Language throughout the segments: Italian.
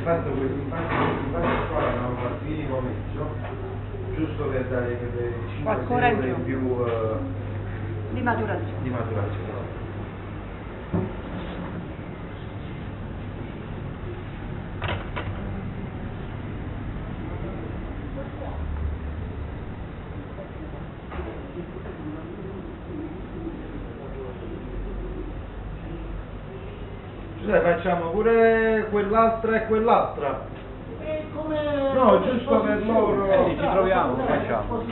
Infatti qua erano partiti pomeriggio, giusto per dare quelle 5 ore in più di maturazione. Facciamo pure quell'altra e quell'altra. No, giusto per loro. Ci troviamo, lo facciamo.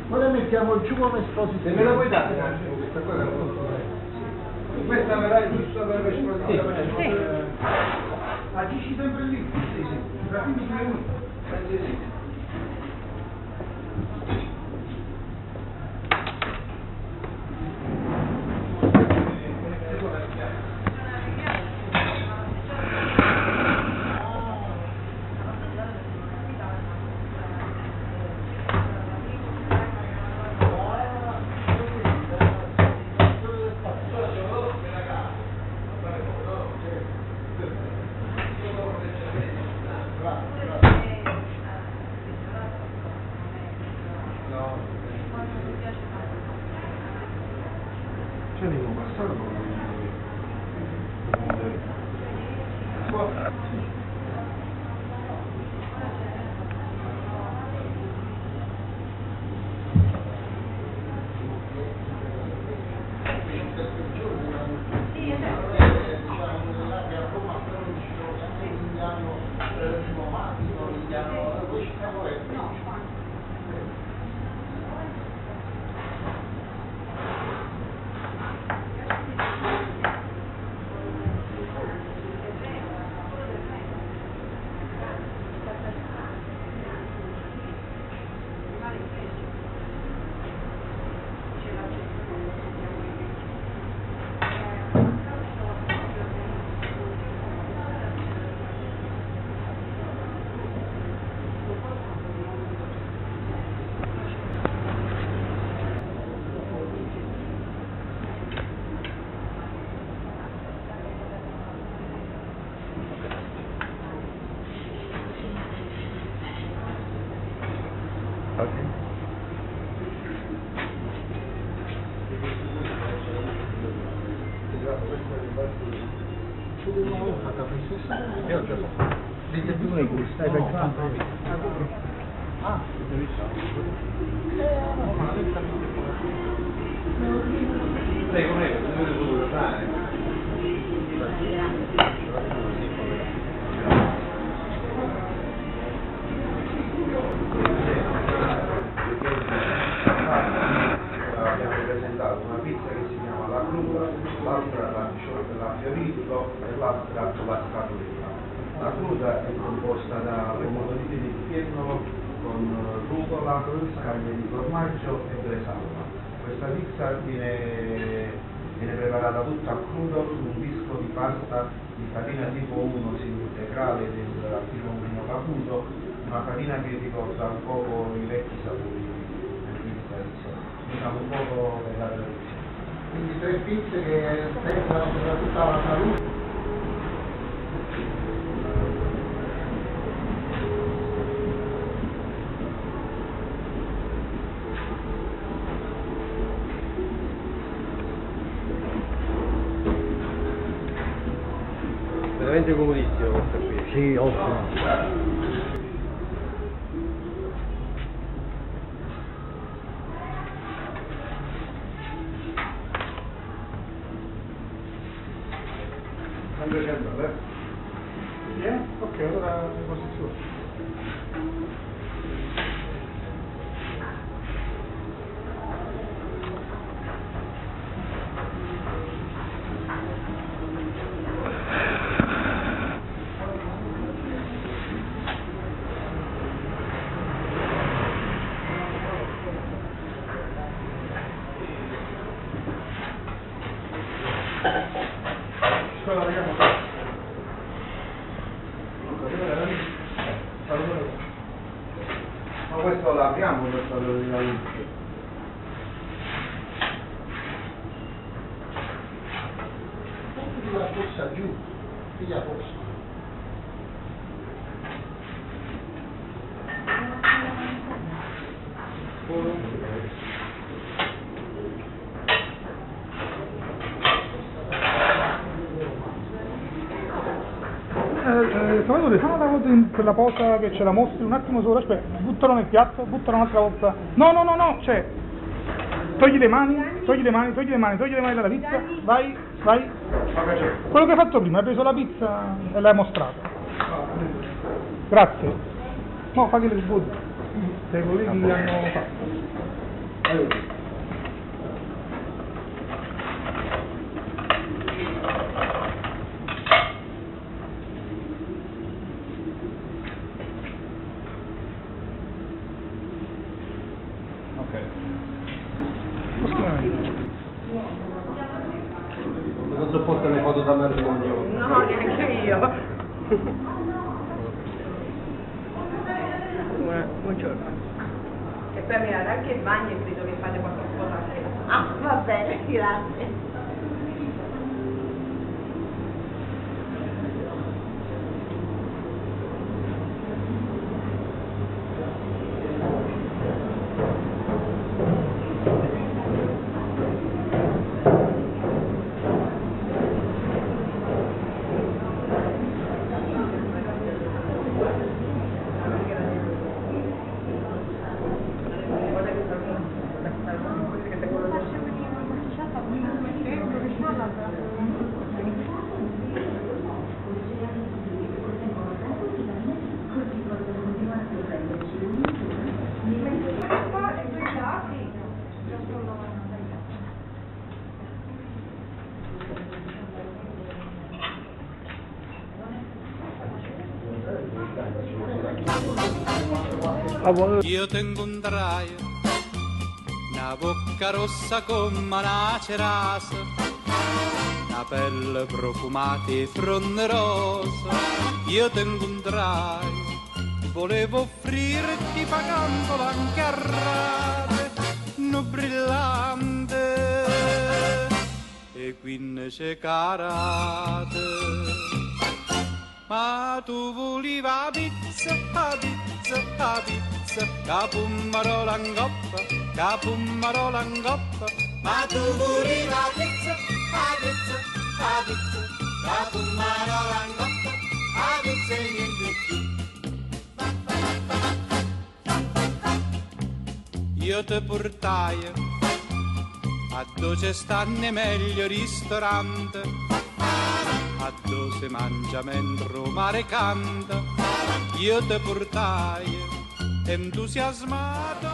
Poi le mettiamo giù come esposizione. Se me la vuoi dare? Questa verrà giusto per l'esposizione. Sì. Agisci sempre lì? Sì, sì. Tra 15 minuti. Sì. Cioè devo passare con Dite più noi che stai per quanto? Ah, prego, dove devo fare? Abbiamo presentato una pizza che si chiama la cruda, l'altra la fiorito e l'altra la scatoletta. La cruda è composta da pomodorini di piennolo con rucola, scaglie di formaggio e bresaola. Questa pizza viene preparata tutta a crudo su un disco di pasta di farina tipo 1 integrale del tipo Mulino Caputo, una farina che ricorda un po' i vecchi sapori del pizza, diciamo un po' della tradizione. quindi 3 pizze che pensano soprattutto alla salute. Veramente comodissimo questa qui. Sì, ottimo. Ok, allora in posizione. Scuola, vediamo. questo l'apriamo questo della luce. La forza giù, via forza. Salvatore, fai una volta in quella posa che ce la mostri un attimo solo, aspetta, buttalo nel piatto, buttalo un'altra volta. No, cioè, togli le mani dalla pizza, vai. Quello che hai fatto prima, hai preso la pizza e l'hai mostrata. Grazie. No, fa che le sbutti. Se i colleghi hanno fatto. Non sopporto le foto da matrimonio. No, neanche io. Buongiorno. E poi mirate anche il bagno e credo che fate qualcosa anche. Ah, va bene, grazie. Io tengo un draio, una bocca rossa come una cerasa, una pelle profumata e fronte rosa. Io tengo un draio, volevo offrirti pagando anche a rate, no brillante e quindi c'è carate. Ma tu volevi la pizza, la pizza, la pizza, capummarola in coppa, capummarola in coppa. Ma tu volevi la pizza, la pizza, la pizza, capummarola in coppa, la pizza e niente più. Io ti portai a dove c'è stanno i meglio ristoranti, a dove si mangia mentre il mare canta. Io ti portai entusiasmato